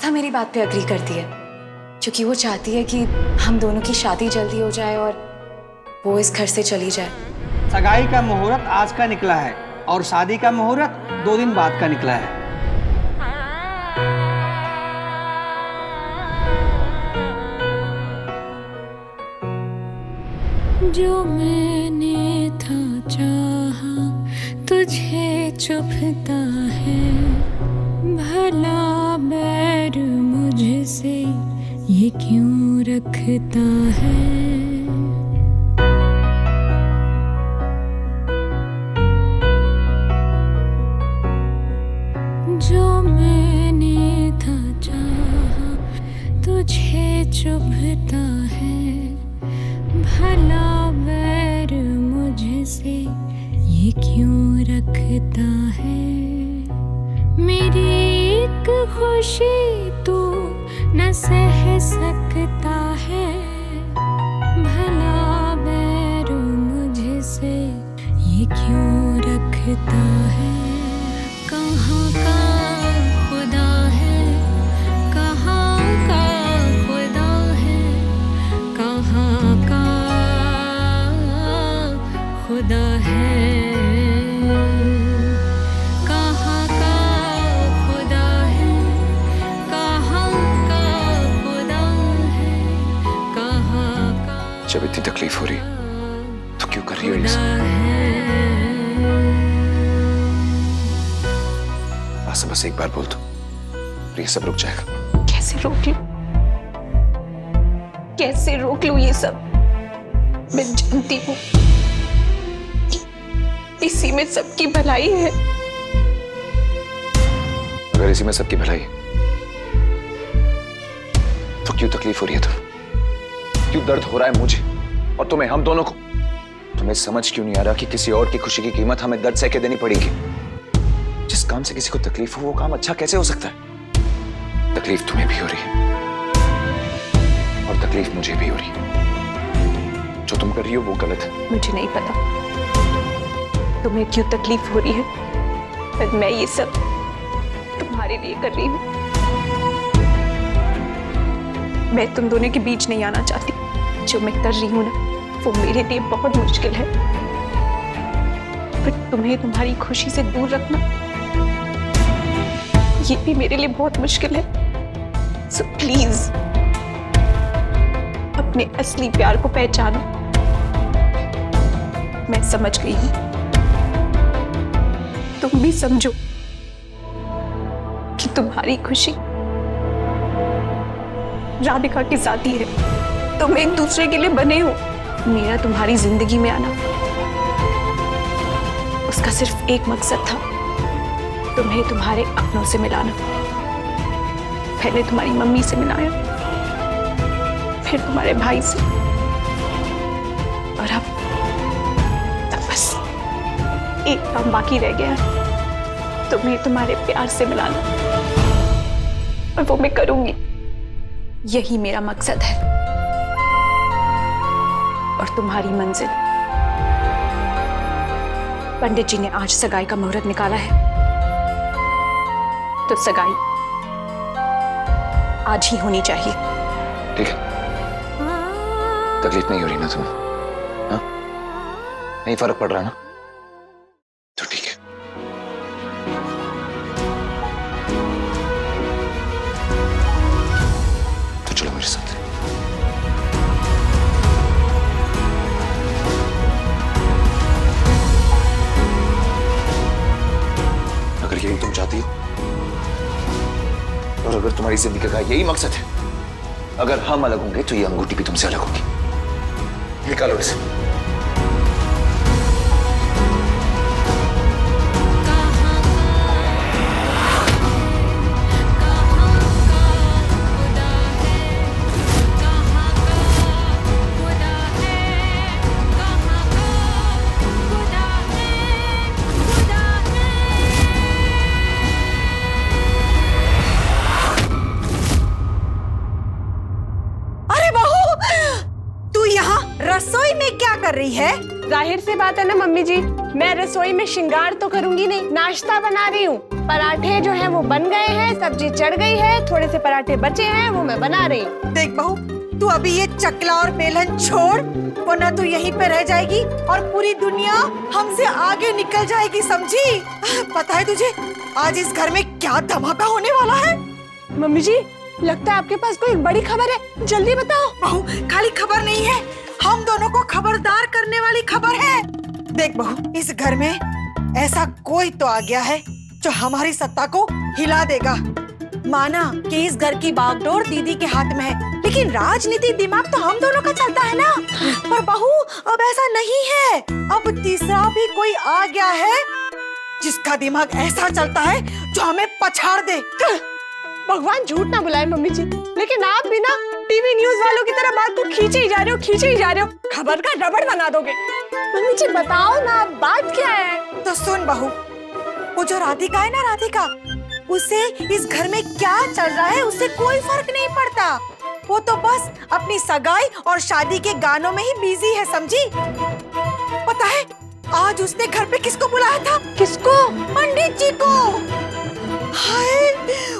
आस्था मेरी बात पे अग्री करती है, क्योंकि वो चाहती है कि हम दोनों की शादी जल्दी हो जाए और वो इस घर से चली जाए। सगाई का मुहूर्त आज का निकला है और शादी का मुहूर्त 2 दिन बाद का निकला है। जो मैंने था चाहा तुझे चुभता है, भला बैर मुझसे ये क्यों रखता है। जो मैंने था चाहा तुझे चुभता है, भला बैर मुझसे ये क्यों रखता है। मेरी एक खुशी तू न सह सकता है, भला बैर मुझसे ये क्यों रखता है। कहाँ का खुदा है, कहाँ का खुदा है, कहाँ का खुदा है, कहाँ का खुदा है, कहाँ का खुदा है, कहाँ का। जब इतनी तकलीफ हो रही तो क्यों कर रही हो ये सब? आसा बस एक बार बोल दो, ये सब रुक जाएगा। कैसे रोक लूं? कैसे रोक लूं ये सब? मैं जानती हूँ इसी में सबकी भलाई है। अगर इसी में सबकी भलाई है तो क्यों तकलीफ हो रही है? क्यों दर्द हो रहा है मुझे और तुम्हें, हम दोनों को? तुम्हें समझ क्यों नहीं आ रहा कि किसी और की खुशी की कीमत हमें दर्द सह के देनी पड़ेगी? जिस काम से किसी को तकलीफ हो वो काम अच्छा कैसे हो सकता है? तकलीफ तुम्हें भी हो रही है और तकलीफ मुझे भी हो रही है। जो तुम कर रही हो वो गलत है। मुझे नहीं पता तुम्हें क्यों तकलीफ हो रही है, पर मैं ये सब तुम्हारे लिए कर रही हूँ। मैं तुम दोनों के बीच नहीं आना चाहती। जो मैं कर रही हूँ ना वो मेरे लिए बहुत मुश्किल है, पर तुम्हें तुम्हारी खुशी से दूर रखना ये भी मेरे लिए बहुत मुश्किल है। सो प्लीज अपने असली प्यार को पहचानो। मैं समझ गई हूं, तुम भी समझो कि तुम्हारी खुशी राधिका की शादी है। तुम एक दूसरे के लिए बने हो। मेरा तुम्हारी जिंदगी में आना उसका सिर्फ एक मकसद था, तुम्हें तुम्हारे अपनों से मिलाना। पहले तुम्हारी मम्मी से मिलाया, फिर तुम्हारे भाई से, और अब बस एक काम बाकी रह गया, तुम्हें तुम्हारे प्यार से मिलाना, और वो मैं करूंगी। यही मेरा मकसद है और तुम्हारी मंजिल। पंडित जी ने आज सगाई का मुहूर्त निकाला है, तो सगाई आज ही होनी चाहिए। ठीक है, तकलीफ नहीं हो रही ना तुम्हें? हाँ, नहीं फर्क पड़ रहा ना? तो ठीक है। तो चलो मेरे साथ। अगर यही तुम चाहती हो और अगर तुम्हारी जिंदगी का यही मकसद है, अगर हम अलग होंगे तो ये अंगूठी भी तुमसे अलग होगी। निकालो इसे। रही है? जाहिर सी बात है ना मम्मी जी, मैं रसोई में श्रृंगार तो करूंगी नहीं, नाश्ता बना रही हूँ। पराठे जो है वो बन गए हैं, सब्जी चढ़ गई है, थोड़े से पराठे बचे हैं वो मैं बना रही हूँ। देख बहू, तू अभी ये चकला और बेलन छोड़, वरना तू यहीं पे रह जाएगी और पूरी दुनिया हमसे आगे निकल जाएगी, समझी? पता है तुझे आज इस घर में क्या धमाका होने वाला है? मम्मी जी, लगता है आपके पास कोई बड़ी खबर है, जल्दी बताओ। बहू, खाली खबर नहीं है, हम दोनों को खबरदार करने वाली खबर है। देख बहू, इस घर में ऐसा कोई तो आ गया है जो हमारी सत्ता को हिला देगा। माना कि इस घर की बागडोर दीदी के हाथ में है, लेकिन राजनीति दिमाग तो हम दोनों का चलता है ना। पर बहू, अब ऐसा नहीं है, अब तीसरा भी कोई आ गया है जिसका दिमाग ऐसा चलता है जो हमें पछाड़ दे। भगवान झूठ ना बुलाए मम्मी जी, लेकिन आप भी ना टीवी न्यूज वालों की तरह बात को खींचे ही जा रहे हो, खींचे ही जा रहे हो, खबर का रबड़ बना दोगे। मम्मी जी बताओ ना, बात क्या है? तो सुन बहू, वो जो राधिका है ना, राधिका, उसे इस घर में क्या चल रहा है उससे कोई फर्क नहीं पड़ता। वो तो बस अपनी सगाई और शादी के गानों में ही बिजी है, समझी? पता है आज उसने घर पे किसको बुलाया था? किसको? पंडित जी को। हाय,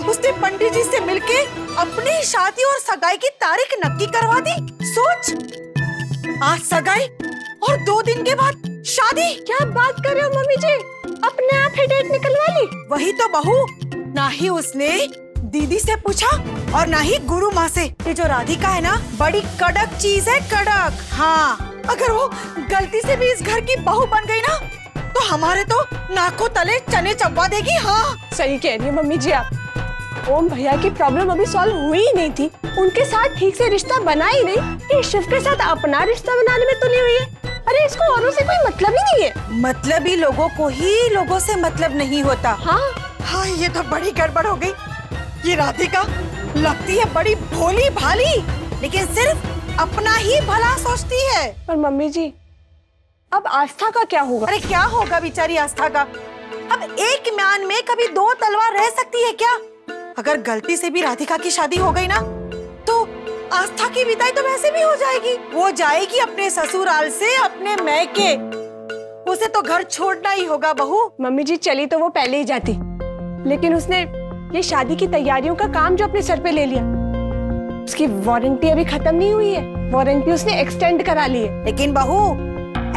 उसने पंडित जी से मिलके अपनी शादी और सगाई की तारीख नक्की करवा दी। सोच, आज सगाई और 2 दिन के बाद शादी। क्या बात कर रहे हो मम्मी जी, अपने आप ही डेट निकलवा ली? वही तो बहू, ना ही उसने दीदी से पूछा और ना ही गुरु माँ से। ये जो राधिका है ना, बड़ी कड़क चीज है, कड़क। हाँ, अगर वो गलती से भी इस घर की बहू बन गई ना, तो हमारे तो नाकों तले चने चबवा देगी। हाँ सही कह रही है मम्मी जी आप। ओम भैया की प्रॉब्लम अभी सॉल्व हुई ही नहीं थी, उनके साथ ठीक से रिश्ता बना ही नहीं, ये शिव के साथ अपना रिश्ता बनाने में तुली हुई है। अरे इसको औरों से कोई मतलब ही नहीं है। मतलबी लोगों को ही लोगों से मतलब नहीं होता। हाँ हाँ, ये तो बड़ी गड़बड़ हो गई। ये राधिका लगती है बड़ी भोली भाली, लेकिन सिर्फ अपना ही भला सोचती है। पर मम्मी जी, अब आस्था का क्या होगा? अरे क्या होगा बेचारी आस्था का? अब एक म्यान में कभी 2 तलवार रह सकती है क्या? अगर गलती से भी राधिका की शादी हो गई ना, तो आस्था की विदाई तो वैसे भी हो जाएगी। वो जाएगी अपने ससुराल से अपने मैके। उसे तो घर छोड़ना ही होगा बहू। मम्मी जी चली तो वो पहले ही जाती, लेकिन उसने ये शादी की तैयारियों का काम जो अपने सर पे ले लिया, उसकी वारंटी अभी खत्म नहीं हुई है, वारंटी उसने एक्सटेंड करा ली है। लेकिन बहू,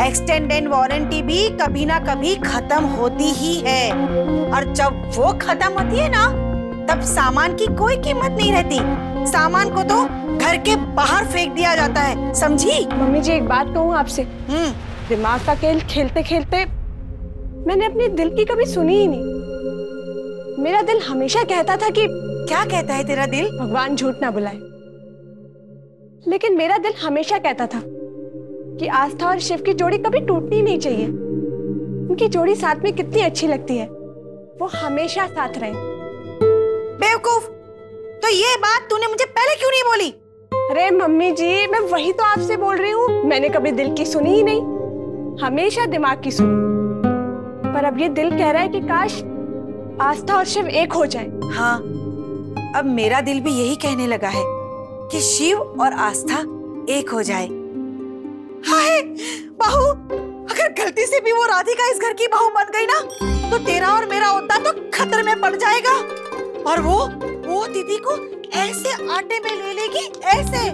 एक्सटेंडेड वारंटी भी कभी ना कभी खत्म होती ही है, और जब वो खत्म होती है ना, तब सामान की कोई कीमत नहीं रहती। सामान को तो घर के बाहर फेंक दिया जाता है, समझी? मम्मी जी एक बात कहूँ आपसे, दिमाग का खेल खेलते खेलते मैंने अपने दिल की कभी सुनी ही नहीं। मेरा दिल हमेशा कहता था कि, क्या कहता है तेरा दिल? भगवान झूठ ना बुलाए, लेकिन मेरा दिल हमेशा कहता था कि आस्था और शिव की जोड़ी कभी टूटनी नहीं चाहिए। उनकी जोड़ी साथ में कितनी अच्छी लगती है, वो हमेशा साथ रहे। बेवकूफ, तो ये बात तूने मुझे पहले क्यों नहीं बोली? अरे मम्मी जी, मैं वही तो आपसे बोल रही हूँ, मैंने कभी दिल की सुनी ही नहीं, हमेशा दिमाग की सुनी। पर अब ये दिल कह रहा है कि काश आस्था और शिव एक हो जाए। हाँ, अब मेरा दिल भी यही कहने लगा है कि शिव और आस्था एक हो जाए। हाय बहू, अगर गलती से भी वो राधिका इस घर की बहू बन गई ना, तो तेरा और मेरा ओहदा तो खतरे में पड़ जाएगा। और वो दीदी को ऐसे आटे में ले लेगी, ऐसे।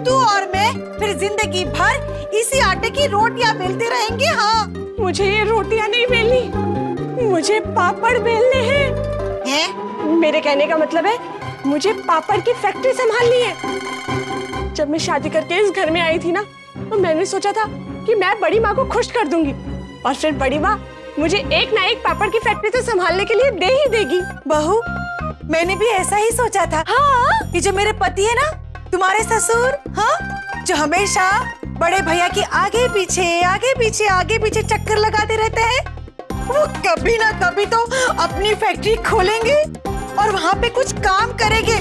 तू और मैं फिर जिंदगी भर इसी आटे की रोटियां बेलते रहेंगे। हाँ, मुझे ये रोटियां नहीं बेलनी, मुझे पापड़ बेलने हैं। मेरे कहने का मतलब है, मुझे पापड़ की फैक्ट्री संभालनी है। जब मैं शादी करके इस घर में आई थी ना, तो मैंने सोचा था कि मैं बड़ी माँ को खुश कर दूंगी, और फिर बड़ी माँ मुझे एक ना एक पापड़ की फैक्ट्री तो संभालने के लिए दे ही देगी। बहू, मैंने भी ऐसा ही सोचा था। हाँ, ये जो मेरे पति है ना, तुम्हारे ससुर, हाँ, जो हमेशा बड़े भैया की आगे पीछे चक्कर लगाते रहते हैं, वो कभी ना कभी तो अपनी फैक्ट्री खोलेंगे और वहाँ पे कुछ काम करेंगे।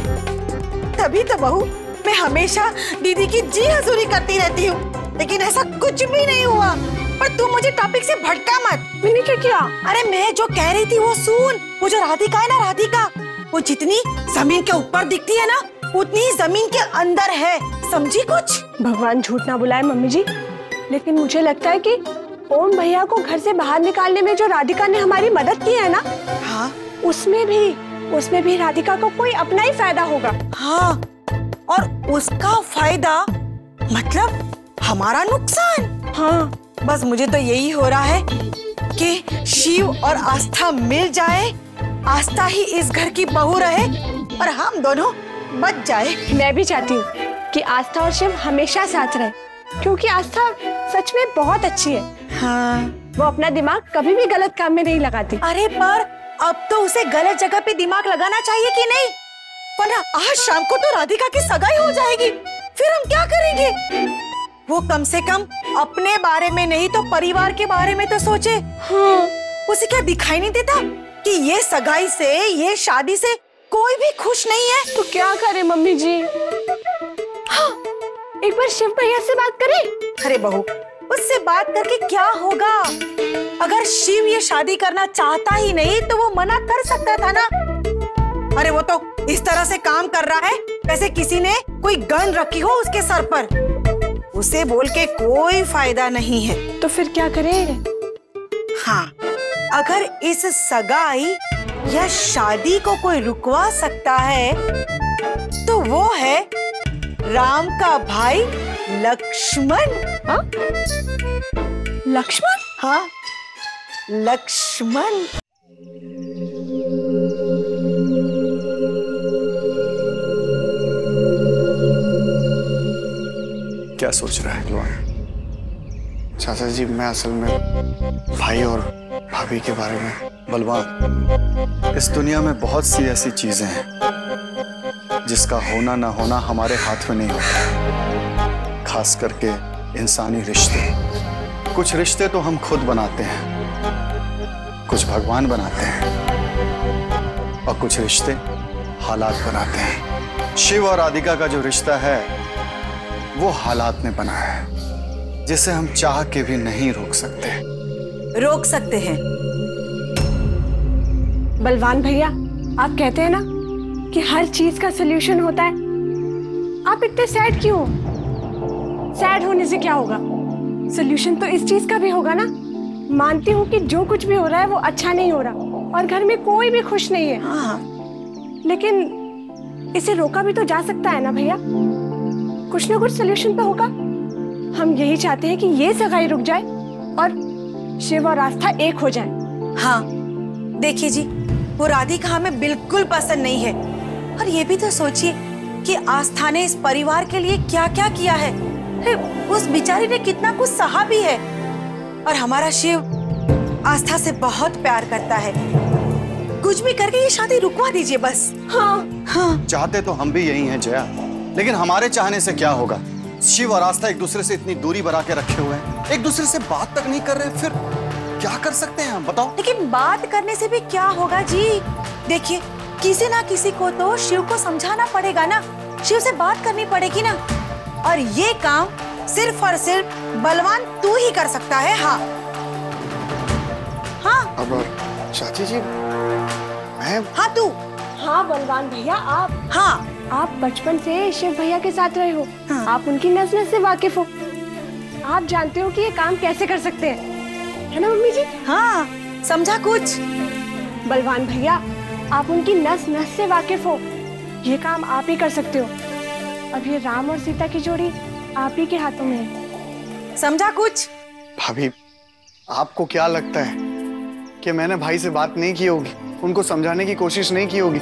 तभी तो बहू, मैं हमेशा दीदी की जी हजूरी करती रहती हूँ, लेकिन ऐसा कुछ भी नहीं हुआ। पर तू मुझे टॉपिक से भटका मत। मैंने क्या किया? अरे मैं जो कह रही थी वो सुन। वो जो राधिका है ना, राधिका, वो जितनी जमीन के ऊपर दिखती है ना, उतनी जमीन के अंदर है, समझी कुछ? भगवान झूठ ना बुलाए मम्मी जी, लेकिन मुझे लगता है कि ओम भैया को घर से बाहर निकालने में जो राधिका ने हमारी मदद की है ना, हाँ उसमें भी राधिका को कोई अपना ही फायदा होगा। हाँ, और उसका फायदा मतलब हमारा नुकसान। हाँ, बस मुझे तो यही हो रहा है कि शिव और आस्था मिल जाए, आस्था ही इस घर की बहू रहे और हम दोनों बच जाए। मैं भी चाहती हूँ कि आस्था और शिव हमेशा साथ रहे, क्योंकि आस्था सच में बहुत अच्छी है। हाँ, वो अपना दिमाग कभी भी गलत काम में नहीं लगाती। अरे पर अब तो उसे गलत जगह पे दिमाग लगाना चाहिए कि नहीं, वरना आज शाम को तो राधिका की सगाई हो जाएगी, फिर हम क्या करेंगे? वो कम से कम अपने बारे में नहीं तो परिवार के बारे में तो सोचे। हाँ, उसे क्या दिखाई नहीं देता कि ये सगाई से, ये शादी से कोई भी खुश नहीं है? तो क्या करे मम्मी जी? हाँ, एक बार शिव भैया से बात करें। अरे बहू, उससे बात करके क्या होगा? अगर शिव ये शादी करना चाहता ही नहीं तो वो मना कर सकता था ना। अरे वो तो इस तरह से काम कर रहा है जैसे किसी ने कोई गन रखी हो उसके सर पर। उसे बोल के कोई फायदा नहीं है। तो फिर क्या करें? हाँ, अगर इस सगाई या शादी को कोई रुकवा सकता है तो वो है राम का भाई लक्ष्मण। हाँ? लक्ष्मण? हाँ, लक्ष्मण। क्या सोच रहा है बलवान? चाचा जी, मैं असल में भाई और भाभी के बारे में। बलवान, इस दुनिया में बहुत सी ऐसी चीजें हैं जिसका होना ना होना हमारे हाथ में नहीं होता, खास करके इंसानी रिश्ते। कुछ रिश्ते तो हम खुद बनाते हैं, कुछ भगवान बनाते हैं और कुछ रिश्ते हालात बनाते हैं। शिव और राधिका का जो रिश्ता है वो हालात ने बना है, जिसे हम चाह के भी नहीं रोक सकते। रोक सकते हैं। बलवान भैया, आप कहते हैं ना कि हर चीज का सलूशन होता है। आप इतने सैड क्यों? सैड होने से क्या होगा? सलूशन तो इस चीज का भी होगा ना। मानती हूँ कि जो कुछ भी हो रहा है वो अच्छा नहीं हो रहा और घर में कोई भी खुश नहीं है। हाँ, लेकिन इसे रोका भी तो जा सकता है ना भैया। कुछ ना कुछ सलूशन तो होगा। हम यही चाहते हैं कि ये सगाई रुक जाए और शिव और आस्था एक हो जाए। हाँ, देखिए जी, वो राधिका हमें बिल्कुल पसंद नहीं है। और ये भी तो सोचिए कि आस्था ने इस परिवार के लिए क्या क्या किया है। उस बेचारी ने कितना कुछ सहा भी है। और हमारा शिव आस्था से बहुत प्यार करता है। कुछ भी करके ये शादी रुकवा दीजिए बस। हाँ, हाँ। चाहते तो हम भी यही हैं जया, लेकिन हमारे चाहने से क्या होगा? शिव और आस्था एक दूसरे से इतनी दूरी बना के रखे हुए हैं, एक दूसरे से बात तक नहीं कर रहे, फिर क्या कर सकते हैं हम, बताओ? लेकिन बात करने से भी क्या होगा जी? देखिए, किसी ना किसी को तो शिव को समझाना पड़ेगा ना, शिव से बात करनी पड़ेगी ना। और ये काम सिर्फ और सिर्फ बलवान तू ही कर सकता है। हाँ, हाँ। अब चाची जी, मैं हाँ तू। हाँ बलवान भैया, आप। हाँ, आप बचपन से शिव भैया के साथ रहे हो। हाँ। आप उनकी नज़र से वाकिफ हो। आप जानते हो कि ये काम कैसे कर सकते हैं, है ना मम्मी जी? हाँ, समझा कुछ? बलवान भैया, आप उनकी नस नस से वाकिफ हो। ये काम आप ही कर सकते हो। अब ये राम और सीता की जोड़ी आप ही के हाथों में है। समझा कुछ? भाभी, आपको क्या लगता है कि मैंने भाई से बात नहीं की होगी, उनको समझाने की कोशिश नहीं की होगी?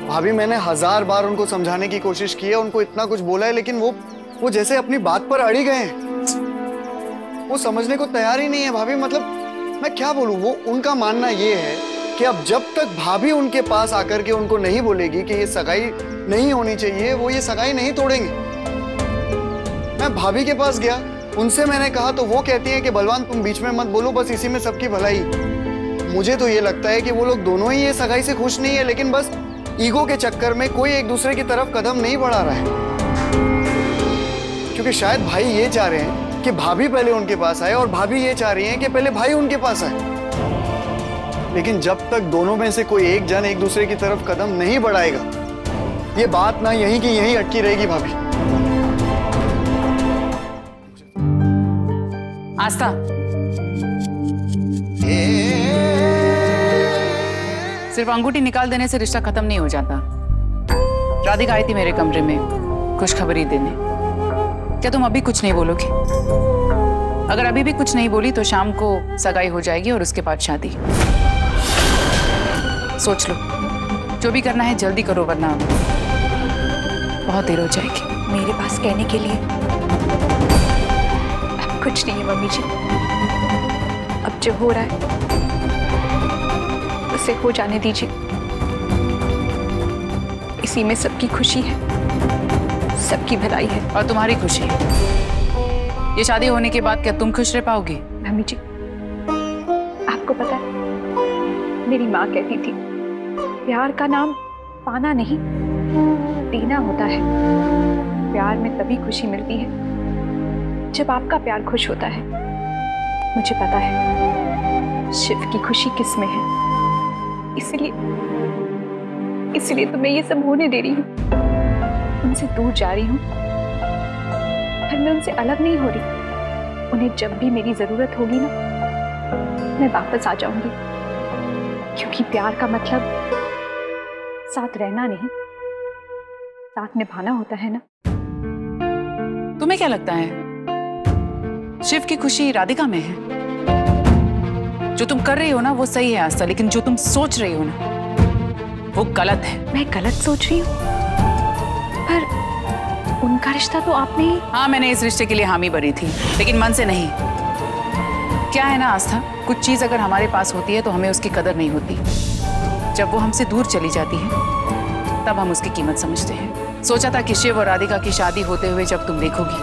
भाभी, मैंने 1000 बार उनको समझाने की कोशिश की है, उनको इतना कुछ बोला है, लेकिन वो जैसे अपनी बात पर अड़ी गए हैं। वो समझने को तैयार ही नहीं है भाभी। मतलब मैं क्या बोलूं, वो उनका मानना ये है कि अब जब तक भाभी उनके पास आकर के उनको नहीं बोलेगी कि ये सगाई नहीं होनी चाहिए, वो ये सगाई नहीं तोड़ेंगे। मैं भाभी के पास गया, उनसे मैंने कहा तो वो कहती है कि बलवान तुम बीच में मत बोलो, बस इसी में सबकी भलाई। मुझे तो ये लगता है कि वो लोग दोनों ही ये सगाई से खुश नहीं है, लेकिन बस ईगो के चक्कर में कोई एक दूसरे की तरफ कदम नहीं बढ़ा रहा है। क्योंकि शायद भाई ये चाह रहे हैं कि भाभी पहले उनके पास आए और भाभी ये चाह रही हैं कि पहले भाई उनके पास आए। लेकिन जब तक दोनों में से कोई एक जन एक दूसरे की तरफ कदम नहीं बढ़ाएगा, ये बात ना यहीं की यहीं अटकी रहेगी भाभी। आस्था, सिर्फ अंगूठी निकाल देने से रिश्ता खत्म नहीं हो जाता। राधिका आई थी मेरे कमरे में खुशखबरी देने। क्या तुम अभी कुछ नहीं बोलोगी? अगर अभी भी कुछ नहीं बोली तो शाम को सगाई हो जाएगी और उसके बाद शादी। सोच लो, जो भी करना है जल्दी करो वरना बहुत देर हो जाएगी। मेरे पास कहने के लिए अब कुछ नहीं है मम्मी जी। अब जो हो रहा है उसे हो जाने दीजिए। इसी में सबकी खुशी है, सबकी भलाई है। और तुम्हारी खुशी? ये शादी होने के बाद क्या तुम खुश रह पाओगी? मम्मी जी, आपको पता है मेरी माँ कहती थी प्यार का नाम पाना नहीं देना होता है। प्यार में तभी खुशी मिलती है जब आपका प्यार खुश होता है। मुझे पता है शिव की खुशी किस में है, इसलिए तो मैं ये सब होने दे रही हूँ। उनसे दूर जा रही हूँ पर मैं उनसे अलग नहीं हो रही। उन्हें जब भी मेरी जरूरत होगी ना, मैं वापस आ जाऊंगी। क्योंकि प्यार का मतलब साथ रहना नहीं, साथ निभाना होता है ना। तुम्हें क्या लगता है शिव की खुशी राधिका में है? जो तुम कर रही हो ना वो सही है आस्था, लेकिन जो तुम सोच रही हो ना वो गलत है। मैं गलत सोच रही हूँ? पर उनका रिश्ता तो आपने ही। हाँ, मैंने इस रिश्ते के लिए हामी भरी थी, लेकिन मन से नहीं। क्या है ना आस्था, कुछ चीज अगर हमारे पास होती है तो हमें उसकी कदर नहीं होती। जब वो हमसे दूर चली जाती है तब हम उसकी कीमत समझते हैं। सोचा था कि शिव और राधिका की शादी होते हुए जब तुम देखोगी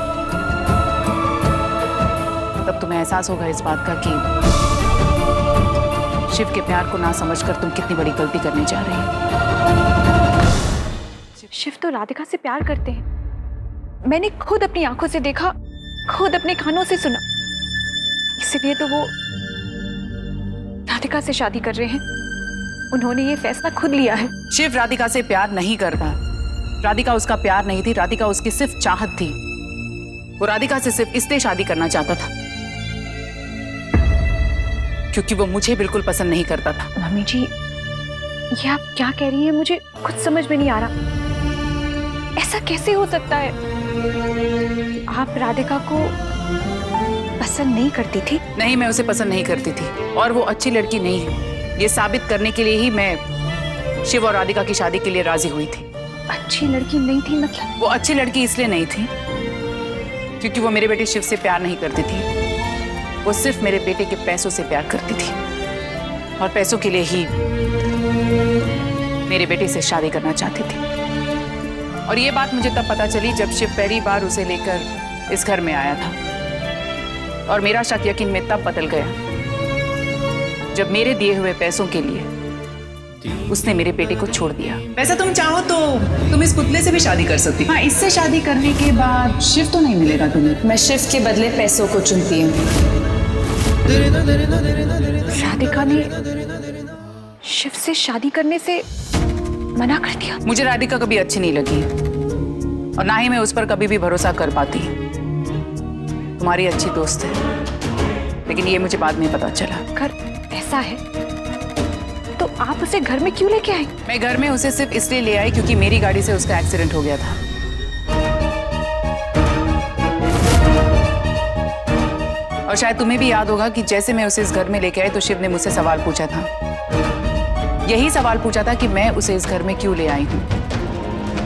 तब तुम्हें एहसास होगा इस बात का कि शिव के प्यार को ना समझकर तुम कितनी बड़ी गलती करने जा रही हो। शिव तो राधिका से प्यार करते हैं। मैंने खुद अपनी आंखों से देखा, खुद अपने कानों से सुना। इसलिए तो वो राधिका से शादी कर रहे हैं। उन्होंने ये फैसला खुद लिया है। शिव राधिका से प्यार नहीं करता। राधिका उसका प्यार नहीं थी, राधिका उसकी सिर्फ चाहत थी। वो राधिका से सिर्फ इसलिए शादी करना चाहता था क्योंकि वो मुझे बिल्कुल पसंद नहीं करता था। मम्मी जी, ये आप क्या कह रही हैं? मुझे कुछ समझ में नहीं आ रहा। ऐसा कैसे हो सकता है? आप राधिका को पसंद नहीं करती थी? नहीं, मैं उसे पसंद नहीं करती थी और वो अच्छी लड़की नहीं है। ये साबित करने के लिए ही मैं शिव और राधिका की शादी के लिए राजी हुई थी। अच्छी लड़की नहीं थी मतलब? वो अच्छी लड़की इसलिए नहीं थी क्योंकि वो मेरे बेटे शिव से प्यार नहीं करती थी। वो सिर्फ मेरे बेटे के पैसों से प्यार करती थी और पैसों के लिए ही मेरे बेटे से शादी करना चाहती थी। और ये बात मुझे तब पता चली जब शिव पहली बार उसे लेकर इस घर में आया था। और मेरा शक यकीन में तब बदल गया जब मेरे दिए हुए पैसों के लिए उसने मेरे बेटे को छोड़ दिया। वैसे तुम चाहो तो तुम इस पुतले से भी शादी कर सकती। हाँ, इससे शादी करने के बाद शिव तो नहीं मिलेगा तुम्हें। मैं शिव के बदले पैसों को चुनती हूँ। राधिका ने शिव से शादी करने से मना कर दिया। मुझे राधिका कभी अच्छी नहीं लगी और ना ही मैं उस पर कभी भी भरोसा कर पाती। तुम्हारी अच्छी दोस्त है, लेकिन ये मुझे बाद में पता चला। अगर ऐसा है तो आप उसे घर में क्यों लेके आए? मैं घर में उसे सिर्फ इसलिए ले आई क्योंकि मेरी गाड़ी से उसका एक्सीडेंट हो गया था। और शायद तुम्हें भी याद होगा कि जैसे मैं उसे इस घर में लेके आई तो शिव ने मुझसे सवाल पूछा था। यही सवाल पूछा था कि मैं उसे इस घर में क्यों ले आई हूं,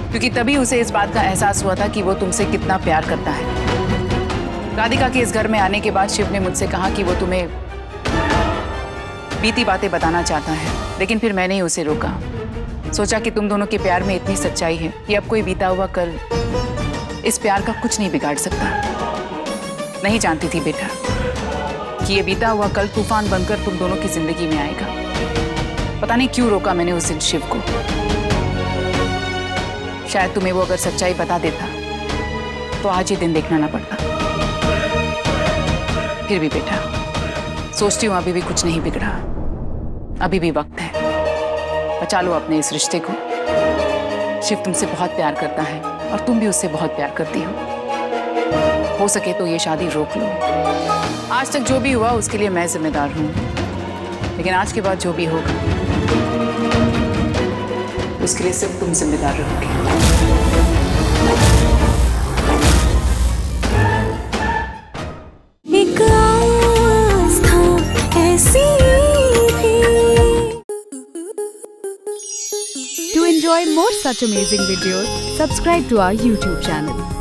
क्योंकि तभी उसे इस बात का एहसास हुआ था कि वो तुमसे कितना प्यार करता है। राधिका के इस घर में आने के बाद शिव ने मुझसे कहा कि वो तुम्हें बीती बातें बताना चाहता है, लेकिन फिर मैंने ही उसे रोका। सोचा कि तुम दोनों के प्यार में इतनी सच्चाई है कि अब कोई बीता हुआ कल इस प्यार का कुछ नहीं बिगाड़ सकता। नहीं जानती थी बेटा कि ये बीता हुआ कल तूफान बनकर तुम दोनों की जिंदगी में आएगा। पता नहीं क्यों रोका मैंने उस दिन शिव को। शायद तुम्हें वो अगर सच्चाई बता देता तो आज ये दिन देखना ना पड़ता। फिर भी बेटा, सोचती हूँ अभी भी कुछ नहीं बिगड़ा, अभी भी वक्त है। बचा लो अपने इस रिश्ते को। शिव तुमसे बहुत प्यार करता है और तुम भी उससे बहुत प्यार करती हो। हो सके तो ये शादी रोक लो। आज तक जो भी हुआ उसके लिए मैं जिम्मेदार हूँ, लेकिन आज के बाद जो भी होगा उसके लिए सिर्फ तुम जिम्मेदार रहोगे। एक आस्था ऐसी भी। To enjoy more such amazing videos, subscribe to our YouTube channel.